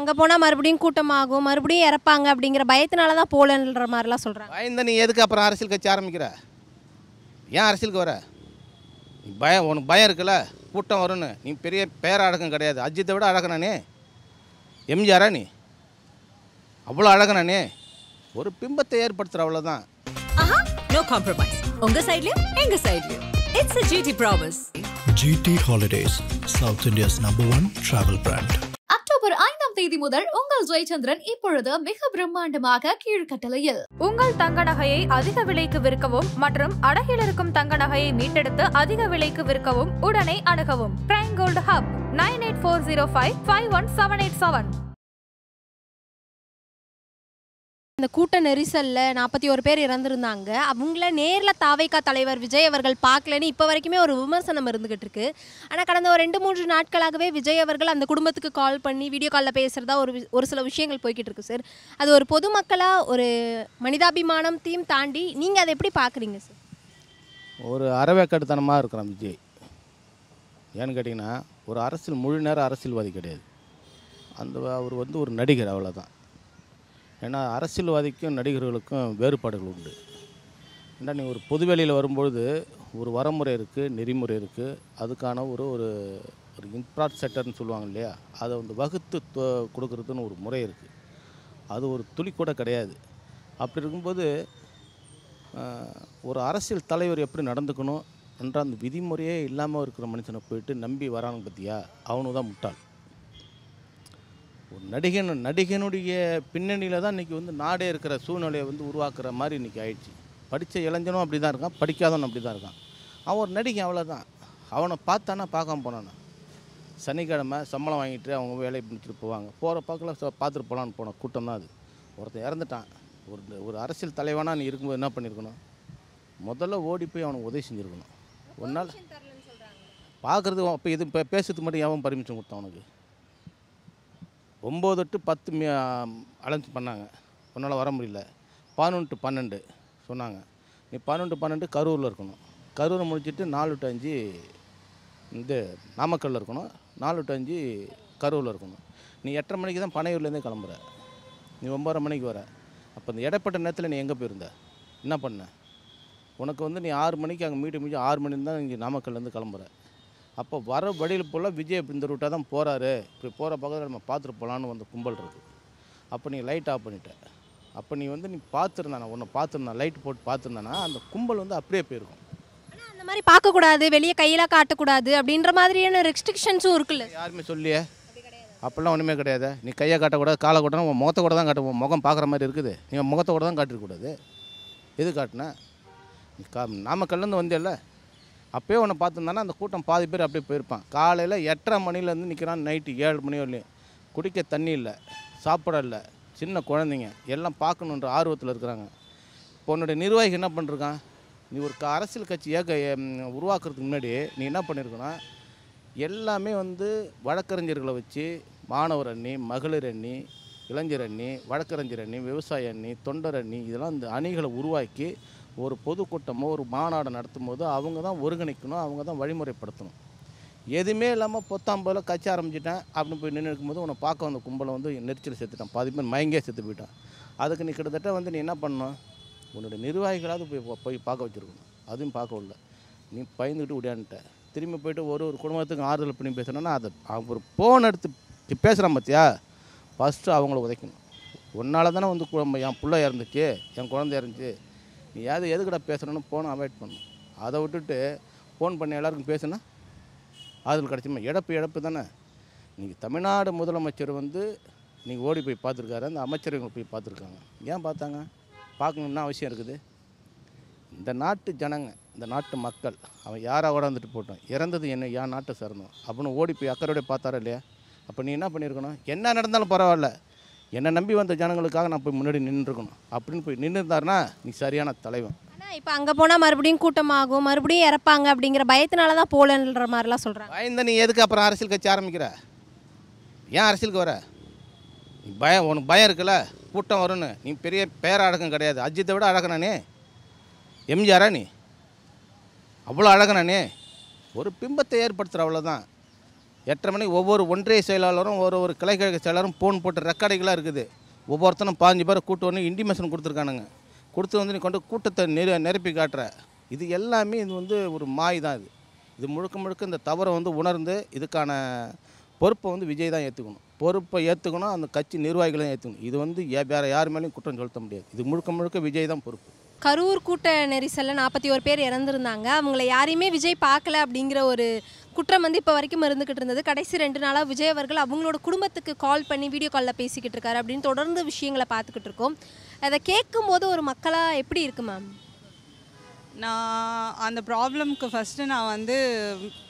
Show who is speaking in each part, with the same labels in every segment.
Speaker 1: அங்க போனா மறுபடியும் கூட்டமாகும், மறுபடியும் இறப்பாங்க அப்படிங்கிற பயத்தினால தான் போலன்ற மாரிலாம் சொல்றாங்க.
Speaker 2: பயந்த நீ எதுக்கு அப்புறம் அரசியல் கட்சி ஆரம்பிக்கிற? ஏன் அரசியலுக்கு வர? நீ பயம் உனக்கு பயம் இருக்குல்ல, கூட்டம் வரும்னு. நீ பெரிய பேரழகம் கிடையாது. அஜித்தை விட அழகனானே? எம்ஜிஆரா நீ? அவ்வளோ அழகனானே? ஒரு பிம்பத்தை ஏற்படுத்துகிற அவ்வளோதான்.
Speaker 3: ஆஹா, நோ காம்ப்ரமைஸ். உங்க சைடுலயும் எங்க சைடுலயும். It's a GT promise.
Speaker 4: GT Holidays, South India's #1 travel brand.
Speaker 5: October 5ஆம் தேதி முதல் உங்கள் ஜெயச்சந்திரன் இப்பொழுது மிக பிரம்மாண்டமாக கீழ்கட்டளையில்
Speaker 6: உங்கள் தங்க நகையை அதிக விலைக்கு விற்கவும் மற்றும் அடகில் இருக்கும் தங்க நகையை மீட்டெடுத்து அதிக விலைக்கு விற்கவும் உடனே அணுகவும். Prime gold hub 9840551787.
Speaker 1: இந்த கூட்ட நெரிசல்ல 41 பேர் இறந்திருந்தாங்க. அவங்கள நேர்ல தாவேகா தலைவர் விஜய் அவர்கள் பார்க்கலன்னு இப்போ வரைக்குமே ஒரு விமர்சனம் இருந்துகிட்டு இருக்கு. ஆனால் கடந்த ஒரு 2-3 நாட்களாகவே விஜய் அவர்கள் அந்த குடும்பத்துக்கு கால் பண்ணி வீடியோ காலில் பேசுகிறதா ஒரு சில விஷயங்கள் போய்கிட்டு இருக்கு சார். அது ஒரு பொதுமக்களாக ஒரு மனிதாபிமானத்தையும் தாண்டி நீங்கள் அதை எப்படி பார்க்குறீங்க சார்?
Speaker 2: ஒரு அறவேக்கடுத்தனமாக இருக்கிறான் விஜய். ஏன்னு கேட்டிங்கன்னா, ஒரு முழு நேர அரசியல்வாதி கிடையாது. அவர் ஒரு நடிகர், அவ்வளோதான். ஏன்னா அரசியல்வாதிக்கும் நடிகர்களுக்கும் வேறுபாடுகள் உண்டு. ஏன்னா நீ ஒரு பொதுவெளியில் வரும்பொழுது ஒரு வரமுறை இருக்குது, நெறிமுறை இருக்குது. அதுக்கான ஒரு ஒரு ஒரு இன்ஃப்ராஸ்ட்ரக்சர்னு சொல்லுவாங்க இல்லையா, அதை வகுத்து கொடுக்குறதுன்னு ஒரு முறை இருக்குது. அது ஒரு துளி கூட கிடையாது. அப்படி இருக்கும்போது ஒரு அரசியல் தலைவர் எப்படி நடந்துக்கணும் என்ற அந்த விதிமுறையே இல்லாமல் இருக்கிற மனுஷனை போயிட்டு நம்பி வரானு பார்த்தியா, அவனு தான் முட்டாள். ஒரு நடிகனுடைய பின்னணியில் தான் இன்றைக்கி நாடே இருக்கிற சூழ்நிலையை உருவாக்குற மாதிரி இன்றைக்கி ஆயிடுச்சு. படித்த இளைஞனும் அப்படி தான் இருக்கான், படிக்காதவனும் அப்படி தான் இருக்கான். அவன் ஒரு நடிகன், அவ்வளோதான். அவனை பார்த்தானா பார்க்காம போனானா. சனிக்கிழமை சம்பளம் வாங்கிட்டு அவங்க வேலையை முடிச்சுட்டு போவாங்க. போகிற பார்க்கல பார்த்துட்டு போகலான்னு போன கூட்டம் தான் அது. ஒருத்தன் இறந்துட்டான். ஒரு அரசியல் தலைவனாக நீ இருக்கும்போது என்ன பண்ணியிருக்கணும்? முதல்ல ஓடி போய் அவனுக்கு உதவி செஞ்சுருக்கணும். ஒரு நாள் பார்க்குறது இப்போ இது இப்போ பேசுறதுக்கு மட்டும் எவன் பர்மிஷன் கொடுத்தான் அவனுக்கு? 9 to 10 அலைன்ஸ் பண்ணாங்க, உன்னால் வர முடியல. 11 to 12 சொன்னாங்க. நீ 11 to 12 கரூரில் இருக்கணும். கரூரை முடிச்சுட்டு 4 to 5 நாமக்கல்லில் இருக்கணும். 4 to 5 கரூரில் இருக்கணும். நீ 8:30 மணிக்கு தான் பனையூர்லேருந்தே கிளம்புற. நீ 9:30 மணிக்கு வர. அப்போ இந்த இடைப்பட்ட நேரத்தில் நீ எங்கே போயிருந்த? என்ன பண்ண? உனக்கு நீ 6 மணிக்கு அங்கே மீட்டிங் முடிஞ்சு 6 மணிக்கு தான் இங்கே நாமக்கல்லேருந்து கிளம்புற. அப்போ வர வழியில் போல் விஜய் இந்த ரூட்டாக தான் போகிறாரு, இப்படி போகிற பக்கத்தில் நம்ம பார்த்துட்டு போகலான்னு கும்பல் இருக்குது. அப்போ நீ லைட் ஆஃப் பண்ணிட்ட. அப்போ நீ நீ பார்த்துருந்தானா, உன்னை பார்த்துருந்தான், லைட் போட்டு பார்த்துருந்தானா அந்த கும்பல் அப்படியே போயிருக்கும்.
Speaker 1: ஆனால் அந்த மாதிரி பார்க்கக்கூடாது, வெளியே கையெல்லாம் காட்டக்கூடாது அப்படின்ற மாதிரியான ரெஸ்ட்ரிக்ஷன்ஸும் இருக்குல்ல?
Speaker 2: யாருமே சொல்லியே, அப்போல்லாம் ஒன்றுமே கிடையாது. நீ கையை காட்டக்கூடாது, காலை கூட்டணும், உன் முகத்தை கூட தான் காட்ட. உன் முகம் பார்க்குற மாதிரி இருக்குது, நீ முகத்தை கூட தான் காட்டிருக்கூடாது. எது காட்டின? நீ நாமக்கல்லேருந்து வந்தியல்ல, அப்போயே ஒன்று பார்த்துருந்தானா அந்த கூட்டம் பாதி பேர் அப்படியே போயிருப்பான். காலையில் 8:30 மணிலேருந்து நிற்கிறான், நைட்டு 7 மணி வரலையும். குடிக்க தண்ணி இல்லை, சாப்பிட இல்லை, சின்ன குழந்தைங்க எல்லாம் பார்க்கணுன்ற ஆர்வத்தில் இருக்கிறாங்க. இப்போ உன்னுடைய நிர்வாகி என்ன பண்ணிருக்கான்? நீ ஒரு அரசியல் கட்சி உருவாக்குறதுக்கு முன்னாடி நீ என்ன பண்ணியிருக்கணும்? எல்லாமே வழக்கறிஞர்களை வச்சு மாணவர் அணி, மகளிர் அணி, இளைஞர் அணி, வழக்கறிஞர் அணி, விவசாய அணி, தொண்டர் அணி, இதெல்லாம் இந்த அணிகளை உருவாக்கி ஒரு பொதுக்கூட்டமோ ஒரு மாநாடு நடத்தும் போது அவங்க தான் ஒருங்கிணைக்கணும், அவங்க தான் வழிமுறைப்படுத்தணும். எதுவுமே இல்லாமல் பொத்தாம்பதில் கட்சி ஆரம்பிச்சிட்டேன் அப்படின்னு போய் நின்று இருக்கும்போது உன்னை பார்க்க வந்த கும்பலை நெரிச்சல் செத்துட்டான். பாதி பேர் மயங்கே செத்து போயிட்டான். அதுக்கு நீ கிட்டத்தட்ட நீ என்ன பண்ணணும்? உன்னுடைய நிர்வாகிகளாவது போய் பார்க்க வச்சுருக்கணும். அதுவும் பார்க்க விடல. நீ பயந்துக்கிட்டு விடையான்ட்ட. திரும்பி போய்ட்டு ஒரு குடும்பத்துக்கு ஆறுதல் பண்ணி பேசணுன்னா அதை அவங்க ஒரு ஃபோன் எடுத்து பேசுகிறான் பார்த்தியா, ஃபஸ்ட்டு அவங்கள உதைக்கணும். உன்னால் தானே என் பிள்ளை இறந்துச்சு, என் குழந்தை இறந்துச்சு, நீ எதுக்கடா பேசுகிறேன்னு ஃபோனை அவாய்ட் பண்ணணும். அதை விட்டுட்டு ஃபோன் பண்ணி எல்லாருக்கும் பேசுனா ஆறுதல் கிடச்சிமா? இழப்பு தானே. நீங்கள் தமிழ்நாடு முதலமைச்சர் நீங்கள் ஓடி போய் பார்த்துருக்காரு, அந்த அமைச்சர்கள் போய் பார்த்துருக்காங்க. ஏன் பார்த்தாங்க? பார்க்கணுன்னா அவசியம் இருக்குது. இந்த நாட்டு ஜனங்க, இந்த நாட்டு மக்கள், அவன் யாராக உடந்துட்டு போட்டோம், இறந்தது என்ன என் நாட்டை சார்ந்தோம் அப்படின்னு ஓடி போய் அக்கறையோட பார்த்தாரா இல்லையா? அப்போ நீ என்ன பண்ணியிருக்கணும்? என்ன நடந்தாலும் பரவாயில்ல, என்னை நம்பி வந்த ஜனங்களுக்காக நான் போய் முன்னாடி நின்றுருக்கணும் அப்படின்னு போய் நின்றுருந்தாருன்னா நீ சரியான தலைவன்.
Speaker 1: ஆனால் இப்போ அங்கே போனால் மறுபடியும் கூட்டமாகும், மறுபடியும் இறப்பாங்க அப்படிங்கிற பயத்தினால தான் போலன்ற மாதிரிலாம் சொல்கிறாங்க.
Speaker 2: பயந்த நீ எதுக்கு அப்புறம் அரசியல் கட்சி ஆரம்பிக்கிற? ஏன் அரசியலுக்கு வர? நீ உனக்கு பயம் இருக்குல்ல, கூட்டம் வரும்னு. நீ பெரிய பேரழகம் கிடையாது. அஜித்தை விட அழகனானே? எம்ஜிஆரா நீ? அவ்வளோ அழகனானே? ஒரு பிம்பத்தை ஏற்படுத்துகிற அவ்வளோதான். 8:30 மணிக்கு ஒவ்வொரு ஒன்றிய செயலாளரும் ஒரு கிளைக்கழக செயலாளரும் ஃபோன் போட்டு ரெக்கார்டிங்களாக இருக்குது. ஒவ்வொருத்தனும் 15 பேரை கூட்டு வந்து இன்டிமேஷன் கொடுத்துருக்கானுங்க. கொடுத்து வந்து நீ கொண்டு கூட்டத்தை நிரப்பி காட்டுற. இது எல்லாமே இது வந்து ஒரு மாய் தான். இது முழுக்க முழுக்க இந்த தவறை வந்து உணர்ந்து இதுக்கான பொறுப்பை வந்து விஜய் தான் ஏற்றுக்கணும். பொறுப்பை ஏற்றுக்கணும், அந்த கட்சி நிர்வாகிகளையும் ஏற்றுக்கணும். இது வந்து வேறு யார் மேலேயும் குற்றம் செலுத்த முடியாது. இது முழுக்க முழுக்க விஜய் தான் பொறுப்பு.
Speaker 1: கரூர் கூட்ட நெரிசலில் 41 பேர் இறந்துருந்தாங்க. அவங்கள யாரையுமே விஜய் பார்க்கல அப்படிங்கிற ஒரு குற்றம் வந்து இப்போ வரைக்கும் இருந்துக்கிட்டு இருந்தது. கடைசி 2 நாளாக விஜய் அவர்கள் அவங்களோட குடும்பத்துக்கு கால் பண்ணி வீடியோ காலில் பேசிக்கிட்டு இருக்காரு அப்படின்னு தொடர்ந்து விஷயங்களை பார்த்துக்கிட்டு இருக்கோம். அதை கேட்கும்போது ஒரு மக்களாக எப்படி இருக்கு மேம்?
Speaker 7: நான் அந்த ப்ராப்ளம்க்கு ஃபஸ்ட்டு நான் வந்து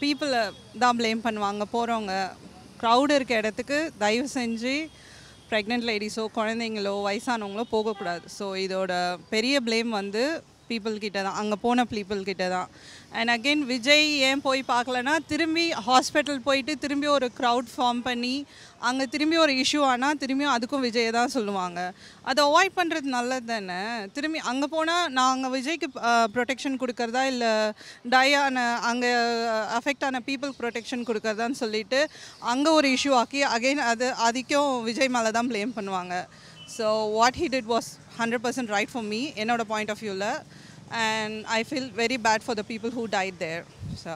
Speaker 7: பீப்புளை தான் ப்ளேம் பண்ணுவாங்க. போகிறவங்க க்ரௌடு இருக்க இடத்துக்கு தயவு செஞ்சு ப்ரெக்னென்ட் லேடிஸோ குழந்தைங்களோ வயசானவங்களோ போகக்கூடாது. ஸோ இதோட பெரிய ப்ளேம் வந்து பீப்புள்கிட்ட தான், அங்கே போன பீப்புள்கிட்ட தான். அண்ட் அகெயின் விஜய் ஏன் போய் பார்க்கலன்னா, திரும்பி ஹாஸ்பிட்டல் போயிட்டு திரும்பி ஒரு க்ரௌட் ஃபார்ம் பண்ணி அங்கே திரும்பி ஒரு இஷ்யூ ஆனால் திரும்பியும் அதுக்கும் விஜயை தான் சொல்லுவாங்க. அதை அவாய்ட் பண்ணுறது நல்லது தானே. திரும்பி அங்கே போனால் நாங்கள் விஜய்க்கு ப்ரொடெக்ஷன் கொடுக்கறதா இல்லை டயான அங்கே அஃபெக்ட் ஆன பீப்புள் ப்ரொடெக்ஷன் கொடுக்கறதான்னு சொல்லிட்டு அங்கே ஒரு இஷ்யூ ஆக்கி அகெயின் அதுக்கும் விஜய் மேலே தான் ப்ளேம் பண்ணுவாங்க. So what he did was 100% right for me, என்னோட பாயிண்ட் ஆஃப் வியூவில். And I feel very bad for the people who died there. So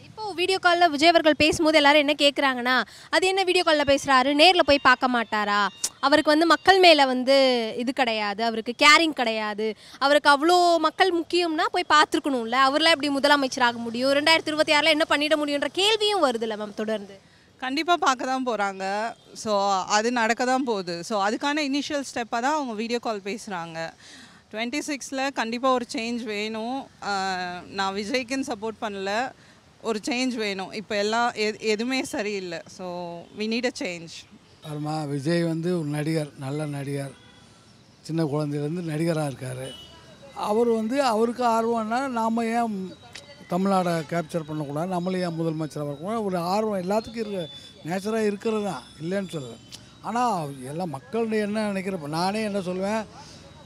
Speaker 1: இப்போது வீடியோ காலில் விஜய் அவர்கள் பேசும்போது எல்லாரும் என்ன கேட்குறாங்கன்னா, அது என்ன வீடியோ காலில் பேசுகிறாரு, நேரில் போய் பார்க்க மாட்டாரா, அவருக்கு வந்து மக்கள் மேலே வந்து இது கிடையாது, அவருக்கு கேரிங் கிடையாது, அவருக்கு அவ்வளோ மக்கள் முக்கியம்னா போய் பார்த்துருக்கணும்ல, அவர்லாம் எப்படி முதலமைச்சராக முடியும், 2026 என்ன பண்ணிட முடியுன்ற கேள்வியும் வருதுல்ல மேம் தொடர்ந்து?
Speaker 7: கண்டிப்பாக பார்க்க தான் போகிறாங்க. ஸோ அது நடக்க தான் போகுது. ஸோ அதுக்கான இனிஷியல் ஸ்டெப்பாக தான் அவங்க வீடியோ கால் பேசுகிறாங்க. 26 கண்டிப்பாக ஒரு சேஞ்ச் வேணும். நான் விஜய்க்குன்னு சப்போர்ட் பண்ணல, ஒரு சேஞ்ச் வேணும். இப்போ எல்லாம் எதுவுமே சரியில்லை. So we need a change.
Speaker 8: ஆமாம், விஜய் வந்து ஒரு நடிகர், நல்ல நடிகர், சின்ன குழந்தையிலேருந்து நடிகராக இருக்கார். அவர் வந்து அவருக்கு ஆர்வம்னா நாம் ஏன் தமிழ்நாடை கேப்சர் பண்ணக்கூடாது, நம்மளும் ஏன் முதலமைச்சராக இருக்கக்கூடாது, ஒரு ஆர்வம் எல்லாத்துக்கும் இருக்க நேச்சராக இருக்கிறது தான், இல்லைன்னு சொல்லலை. ஆனால் எல்லாம் மக்களுடைய என்ன நினைக்கிறப்ப நானே என்ன சொல்லுவேன்,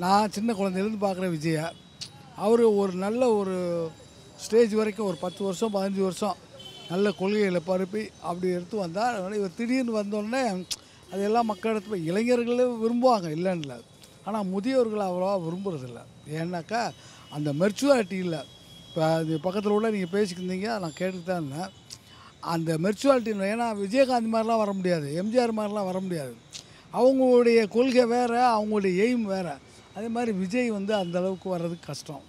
Speaker 8: நான் சின்ன குழந்தையிலேருந்து பார்க்குற விஜயை, அவர் ஒரு நல்ல ஒரு ஸ்டேஜ் வரைக்கும் ஒரு 10 வருஷம் 15 வருஷம் நல்ல கொள்கைகளை பரப்பி அப்படி எடுத்து வந்தால், இவர் திடீர்னு வந்தோடனே அது எல்லாம் மக்கள் எடுத்து போய் இளைஞர்களே விரும்புவாங்க, இல்லைன்னு இல்லை. ஆனால் முதியோர்கள் அவ்வளோவா விரும்புறதில்ல. ஏன்னாக்கா அந்த மெர்ச்சுவாலிட்டி இல்லை. இப்போ அது பக்கத்தில் உள்ள நீங்கள் பேசிக்கிருந்தீங்க, நான் கேட்டுட்டு தான் இருந்தேன். அந்த மெர்ச்சுவாலிட்டி, ஏன்னா விஜயகாந்த் மாதிரிலாம் வர முடியாது, எம்ஜிஆர் மாதிரிலாம் வர முடியாது. அவங்களுடைய கொள்கை வேறு, அவங்களுடைய எய்ம் வேறு. அதே மாதிரி விஜய் வந்து அந்தளவுக்கு வர்றதுக்கு கஷ்டம்.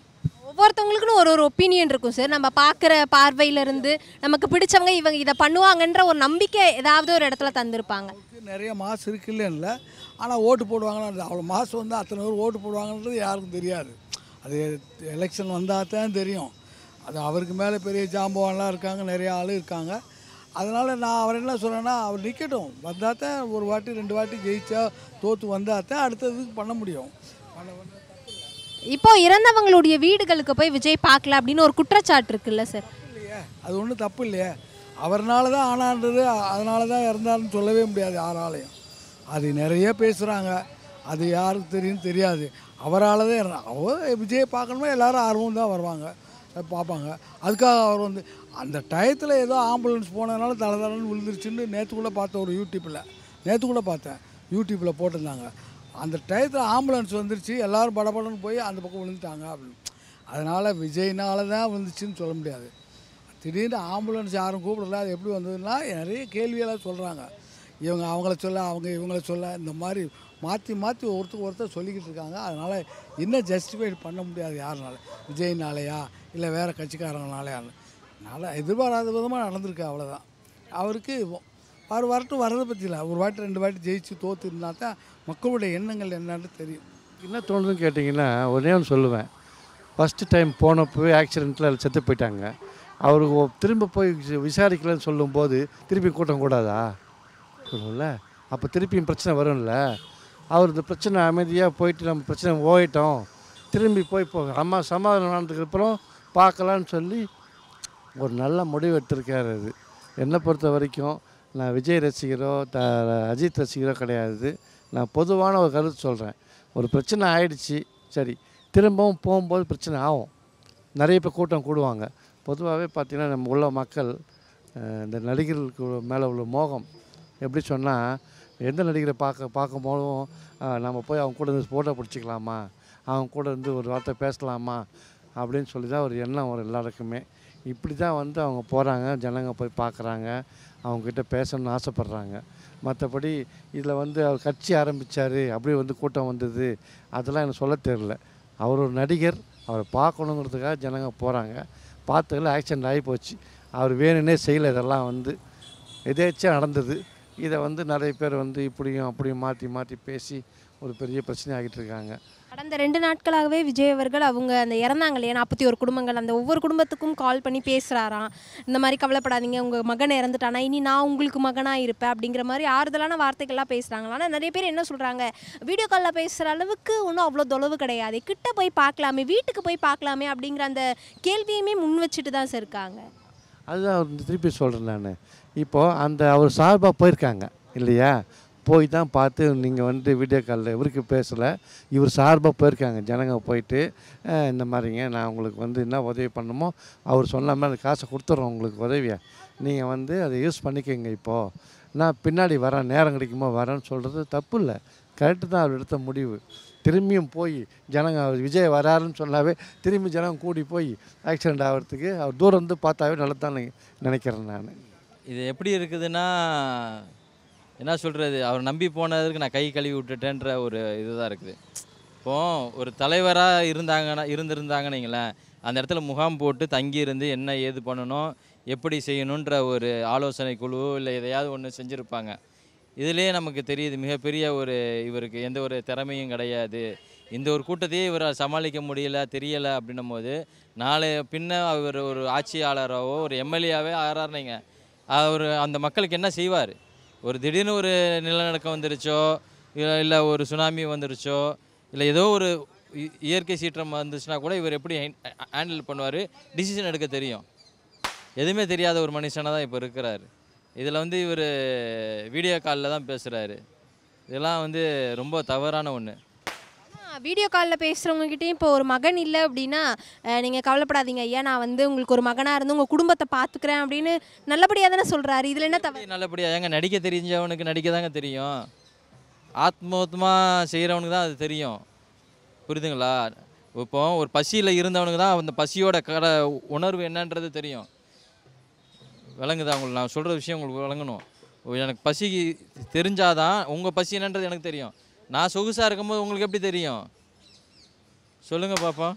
Speaker 1: ஒவ்வொருத்தவங்களுக்குன்னு ஒரு ஒப்பீனியன் இருக்கும் சார். நம்ம பார்க்குற பார்வையிலேருந்து நமக்கு பிடிச்சவங்க இவங்க இதை பண்ணுவாங்கன்ற ஒரு நம்பிக்கை ஏதாவது ஒரு இடத்துல தந்திருப்பாங்க.
Speaker 8: நிறைய மாசு இருக்குல்ல இல்லை, ஆனால் ஓட்டு போடுவாங்கன்னு அவ்வளோ மாசு வந்து அத்தனை பேர் ஓட்டு போடுவாங்கன்றது யாருக்கும் தெரியாது. அது எலெக்ஷன் வந்தால் தான் தெரியும். அது அவருக்கு மேலே பெரிய ஜாம்பவான்லாம் இருக்காங்க, நிறைய ஆள் இருக்காங்க. அதனால் நான் அவர் என்ன சொல்கிறேன்னா, அவர் நிற்கட்டும், வந்தால் தான் ஒரு வாட்டி 2 வாட்டி ஜெயிச்சா தோற்று வந்தால் தான் அடுத்ததுக்கு பண்ண முடியும்.
Speaker 1: இப்போ இறந்தவங்களுடைய வீடுகளுக்கு போய் விஜய் பார்க்கல அப்படின்னு ஒரு குற்றச்சாட்டு இருக்குல்ல சார்?
Speaker 8: இல்லையே, அது ஒன்றும் தப்பு இல்லையே. அவர்னால தான் ஆனான்றது, அதனால தான் இறந்தாருன்னு சொல்லவே முடியாது யாராலையும். அது நிறைய பேசுகிறாங்க, அது யாருக்கு தெரியும் தெரியாது. அவரால் தான் இறந்தார். அவர் விஜயை பார்க்கணுமா எல்லோரும் ஆர்வம் தான் வருவாங்க, பார்ப்பாங்க. அதுக்காக அவர் வந்து அந்த டயத்தில் ஏதோ ஆம்புலன்ஸ் போனதுனால தலைன்னு விழுந்துருச்சுன்னு நேற்றுக்குள்ளே பார்த்தேன், ஒரு நேற்றுக்குள்ளே பார்த்தேன் யூடியூப்பில் போட்டிருந்தாங்க. அந்த டயத்தில் ஆம்புலன்ஸ் வந்துருச்சு, எல்லோரும் படப்படன்னு போய் அந்த பக்கம் விழுந்துட்டாங்க அப்படின்னு. அதனால் விஜய்னால தான் விழுந்துச்சுன்னு சொல்ல முடியாது. திடீர்னு ஆம்புலன்ஸ் யாரும் கூப்பிடல, அது எப்படி வந்ததுன்னா நிறைய கேள்வியெல்லாம் சொல்கிறாங்க. இவங்க அவங்கள சொல்ல, அவங்க இவங்கள சொல்ல, இந்த மாதிரி மாற்றி ஒருத்தர் சொல்லிக்கிட்டு இருக்காங்க. அதனால் இன்னும் ஜஸ்டிஃபைட் பண்ண முடியாது யாருனால, விஜய்னாலையா இல்லை வேறு கட்சிக்காரங்களாலையான்னு. அதனால் எதிர்பாராத விதமாக நடந்திருக்கு, அவ்வளோதான். அவருக்கு அவர் வரட்டும், வர்றதை பற்றி இல்லை, ஒரு வாட்டி 2 வாட்டி ஜெயிச்சு தோற்று இருந்தால் தான் மக்களுடைய எண்ணங்கள் என்னன்னு தெரியும்.
Speaker 9: என்ன தோணுதுன்னு கேட்டிங்கன்னா, ஒன்றே ஒன்று சொல்லுவேன். ஃபஸ்ட்டு டைம் போனப்போவே ஆக்சிடெண்ட்டில் செத்து போயிட்டாங்க. அவருக்கு திரும்ப போய் விசாரிக்கலன்னு சொல்லும்போது திருப்பி கூட்டம் கூடாதா சொல்லும்ல? அப்போ திருப்பியும் பிரச்சனை வரும்ல. அவர் இந்த பிரச்சனை அமைதியாக போயிட்டு நம்ம பிரச்சனை ஓயிட்டோம், திரும்பி போய் சமாதானம் ஆனதுக்கப்புறம் பார்க்கலான்னு சொல்லி ஒரு நல்ல முடிவு எடுத்திருக்காரு. அது என்னை பொறுத்த வரைக்கும் நான் விஜய் ரசிகரோ அஜித் ரசிகரோ கிடையாது. நான் பொதுவான ஒரு கருத்து சொல்கிறேன். ஒரு பிரச்சனை ஆயிடுச்சு, சரி, திரும்பவும் போகும்போது பிரச்சனை ஆகும், நிறைய பேர் கூட்டம் கூடுவாங்க. பொதுவாகவே பார்த்திங்கன்னா நம்ம உள்ள மக்கள் இந்த நடிகர்களுக்கு மேலே உள்ள மோகம். எப்படி சொன்னால், எந்த நடிகரை பார்க்கும்போதும் நம்ம போய் அவங்க கூட இருந்து ஃபோட்டோ பிடிச்சிக்கலாமா, அவங்க கூட இருந்து ஒரு வார்த்தை பேசலாமா அப்படின்னு சொல்லி தான் ஒரு எண்ணம் வரும் எல்லாருக்குமே. இப்படி தான் வந்து அவங்க போகிறாங்க, ஜனங்க போய் பார்க்குறாங்க, அவங்கக்கிட்ட பேசணும்னு ஆசைப்பட்றாங்க. மற்றபடி இதில் வந்து அவர் கட்சி ஆரம்பித்தார், அப்படி வந்து கூட்டம் வந்தது, அதெல்லாம் எனக்கு சொல்ல தெரியல. அவர் ஒரு நடிகர், அவரை பார்க்கணுங்கிறதுக்காக ஜனங்க போகிறாங்க. பார்த்ததில் ஆக்சிடென்ட் ஆகி போச்சு. அவர் வேணுன்னே செய்யலை, இதெல்லாம் வந்து எதேச்சியாக நடந்தது. இதை வந்து நிறைய பேர் வந்து இப்படியும் அப்படியும் மாற்றி மாற்றி பேசி ஒரு பெரிய பிரச்சனை ஆகிட்டு இருக்காங்க.
Speaker 1: கடந்த 2 நாட்களாகவே விஜய் அவர்கள் அவங்க அந்த இறந்தாங்க இல்லையா 41 குடும்பங்கள், அந்த ஒவ்வொரு குடும்பத்துக்கும் கால் பண்ணி பேசுகிறாராம். இந்த மாதிரி கவலைப்படாதீங்க, உங்கள் மகன் இறந்துட்டானா இனி நான் உங்களுக்கு மகனாக இருப்பேன் அப்படிங்கிற மாதிரி ஆறுதலான வார்த்தைகள்லாம் பேசுகிறாங்களா. ஆனால் நிறைய பேர் என்ன சொல்கிறாங்க, வீடியோ காலில் பேசுகிற அளவுக்கு ஒன்றும் அவ்வளோ தொலைவு கிடையாது, கிட்ட போய் பார்க்கலாமே, வீட்டுக்கு போய் பார்க்கலாமே அப்படிங்கிற அந்த கேள்வியுமே முன் வச்சுட்டு தான் சார் இருக்காங்க.
Speaker 9: அதுதான் திருப்பி சொல்கிறேன் நான். இப்போது அந்த அவர் சார்பாக போயிருக்காங்க இல்லையா, போய் தான் பார்த்து நீங்கள் வந்து வீடியோ காலில் இவருக்கு பேசலை, இவர் சார்பாக போயிருக்காங்க. ஜனங்க போயிட்டு இந்த மாதிரிங்க நான் உங்களுக்கு வந்து என்ன உதவி பண்ணணுமோ அவர் சொன்ன மாதிரி அந்த காசை கொடுத்துட்றோம் உங்களுக்கு உதவியை, நீங்கள் வந்து அதை யூஸ் பண்ணிக்கோங்க, இப்போது நான் பின்னாடி வரேன், நேரம் கிடைக்குமோ வரேன்னு சொல்கிறது தப்பு இல்லை, கரெக்டு தான் அவர் எடுத்த முடிவு. திரும்பியும் போய் ஜனங்க விஜய் வராருன்னு சொன்னாவே திரும்பி ஜனங்க கூடி போய் ஆக்சிடெண்ட் ஆகிறதுக்கு அவர் தூரம் வந்து பார்த்தாவே நல்லதான் நினைக்கிறேன் நான்.
Speaker 10: இது எப்படி இருக்குதுன்னா, என்ன சொல்கிறது, அவர் நம்பி போனதுக்கு நான் கை கழுவி விட்டுட்டேன்ற ஒரு இதுதான் இருக்குது. இப்போது ஒரு தலைவராக இருந்திருந்தாங்கன்னு வைங்களேன், அந்த இடத்துல முகாம் போட்டு தங்கியிருந்து என்ன ஏது பண்ணணும், எப்படி செய்யணுன்ற ஒரு ஆலோசனை குழு இல்லை எதையாவது ஒன்று செஞ்சுருப்பாங்க. இதிலே நமக்கு தெரியுது மிகப்பெரிய ஒரு இவருக்கு எந்த ஒரு திறமையும் கிடையாது, இந்த ஒரு கூட்டத்தையே இவரால் சமாளிக்க முடியல தெரியலை அப்படின்னும் போது, நாளை பின்ன அவர் ஒரு ஆட்சியாளராகவோ ஒரு எம்எல்ஏவே ஆகிறாருனீங்க, அவர் அந்த மக்களுக்கு என்ன செய்வார்? ஒரு திடீர்னு ஒரு நிலநடுக்கம் வந்துருச்சோ, இல்லை ஒரு சுனாமி வந்துருச்சோ, இல்லை ஏதோ ஒரு இயற்கை சீற்றம் வந்துச்சுன்னா கூட இவர் எப்படி ஹேண்டில் பண்ணுவார்? டிசிஷன் எடுக்க தெரியும். எதுவுமே தெரியாத ஒரு மனுஷனாக தான் இப்போ இருக்கிறாரு. இதில் வந்து இவர் வீடியோ காலில் தான் பேசுகிறாரு. இதெல்லாம் வந்து ரொம்ப தவறான ஒன்று.
Speaker 1: வீடியோ காலில் பேசுகிறவங்ககிட்டையும் இப்போ ஒரு மகன் இல்லை அப்படின்னா, நீங்கள் கவலைப்படாதீங்க ஐயா, நான் வந்து உங்களுக்கு ஒரு மகனாக இருந்து உங்கள் குடும்பத்தை பார்த்துக்கிறேன் அப்படின்னு நல்லபடியாக தானே சொல்கிறாரு. இதில் என்ன தவறு?
Speaker 10: நல்லபடியாக ஏங்க நடிக்க தெரிஞ்சவனுக்கு நடிக்க தாங்க தெரியும், ஆத்மார்த்தமாக செய்கிறவனுக்கு தான் அது தெரியும், புரியுதுங்களா? இப்போ ஒரு பசியில் இருந்தவனுக்கு தான் அந்த பசியோட உணர்வு என்னன்றது தெரியும். விளங்குதா உங்களுக்கு? நான் சொல்கிற விஷயம் உங்களுக்கு விளங்கணும். எனக்கு பசி தெரிஞ்சாதான் உங்கள் பசி என்னன்றது எனக்கு தெரியும். நான் சொகுசாக இருக்கும்போது உங்களுக்கு எப்படி தெரியும் சொல்லுங்கள் பார்ப்போம்.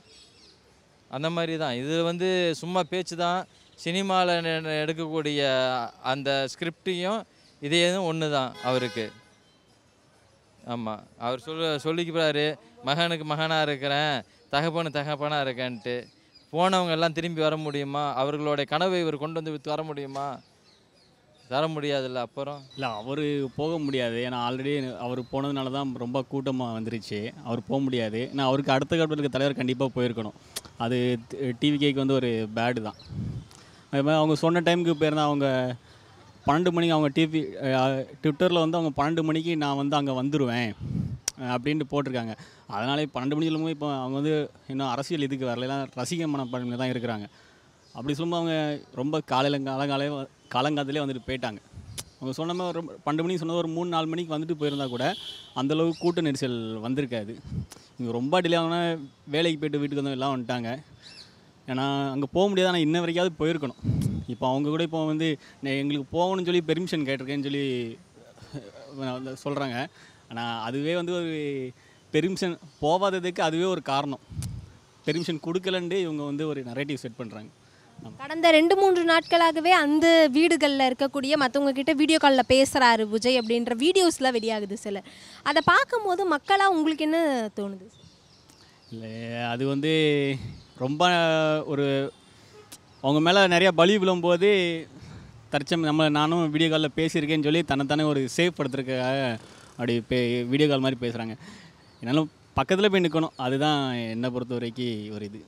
Speaker 10: அந்த மாதிரி தான் இது வந்து சும்மா பேச்சு தான். சினிமாவில் எடுக்கக்கூடிய அந்த ஸ்கிரிப்டையும் இதேதும் ஒன்று தான் அவருக்கு. ஆமாம், அவர் சொல்லிக்கிறாரு மகனுக்கு மகனாக இருக்கிறேன், தகப்பனாக இருக்கேன்ட்டு. போனவங்க எல்லாம் திரும்பி வர முடியுமா? அவர்களுடைய கனவை இவர் கொண்டு வந்து வர முடியுமா? தர முடியாதுல்ல. அப்புறம்
Speaker 11: இல்லை, அவர் போக முடியாது. ஏன்னா ஆல்ரெடி அவர் போனதுனால தான் ரொம்ப கூட்டமாக வந்துருச்சு. அவர் போக முடியாது. ஏன்னா அவருக்கு அடுத்த கட்டத்தில் இருக்க தலைவர் கண்டிப்பாக போயிருக்கணும். அது டிவிகேக்கு வந்து ஒரு பேடு தான். அது மாதிரி அவங்க சொன்ன டைமுக்கு போயிருந்தால் அவங்க 12 மணிக்கு அவங்க ட்விட்டரில் வந்து அவங்க 12 மணிக்கு நான் வந்து அங்கே வந்துடுவேன் அப்படின்ட்டு போட்டிருக்காங்க. அதனாலே 12 மணி சொல்லும்போது இப்போ அவங்க வந்து இன்னும் அரசியல் இதுக்கு வரலாம், ரசிக மனப்பான்மையில் தான் இருக்கிறாங்க. அப்படி சொல்லும்போது அவங்க ரொம்ப காலங்காலத்திலே வந்துட்டு போயிட்டாங்க. அவங்க சொன்ன மாதிரி ஒரு 12 மணிக்கு சொன்னது ஒரு 3-4 மணிக்கு வந்துட்டு போயிருந்தா கூட அந்தளவுக்கு கூட்ட நெரிசல் வந்திருக்காது. இங்கே ரொம்ப டிலே ஆகுனா வேலைக்கு போய்ட்டு வீட்டுக்கு வந்து எல்லாம் வந்துட்டாங்க. ஏன்னா அங்கே போக முடியாது. ஆனால் இன்ன வரைக்காவது போயிருக்கணும். இப்போ அவங்க கூட இப்போ வந்து எங்களுக்கு போகணும்னு சொல்லி பெர்மிஷன் கேட்டிருக்கேன்னு சொல்லி சொல்கிறாங்க. ஆனால் அதுவே வந்து ஒரு பெர்மிஷன் போகாததுக்கு அதுவே ஒரு காரணம். பெர்மிஷன் கொடுக்கலன்ட்டு இவங்க வந்து ஒரு நரேட்டிவ் செட் பண்ணுறாங்க.
Speaker 1: கடந்த 2-3 நாட்களாகவே அந்த வீடுகளில் இருக்கக்கூடிய மற்றவங்க கிட்ட வீடியோ காலில் பேசுகிறாரு விஜய் அப்படின்ற வீடியோஸ்லாம் வெளியாகுது சில. அதை பார்க்கும்போது மக்களாக உங்களுக்கு என்ன தோணுது?
Speaker 11: இல்லை, அது வந்து ரொம்ப ஒரு அவங்க மேலே நிறையா பலி விழும்போது நானும் வீடியோ காலில் பேசியிருக்கேன்னு சொல்லி தன்னைத்தானே ஒரு சேஃப் படுத்துறதுக்காக அப்படி வீடியோ கால் மாதிரி பேசுகிறாங்க. என்னாலும் பக்கத்தில் போய் நிற்கணும். அதுதான் என்னை பொறுத்த வரைக்கும் ஒரு இது.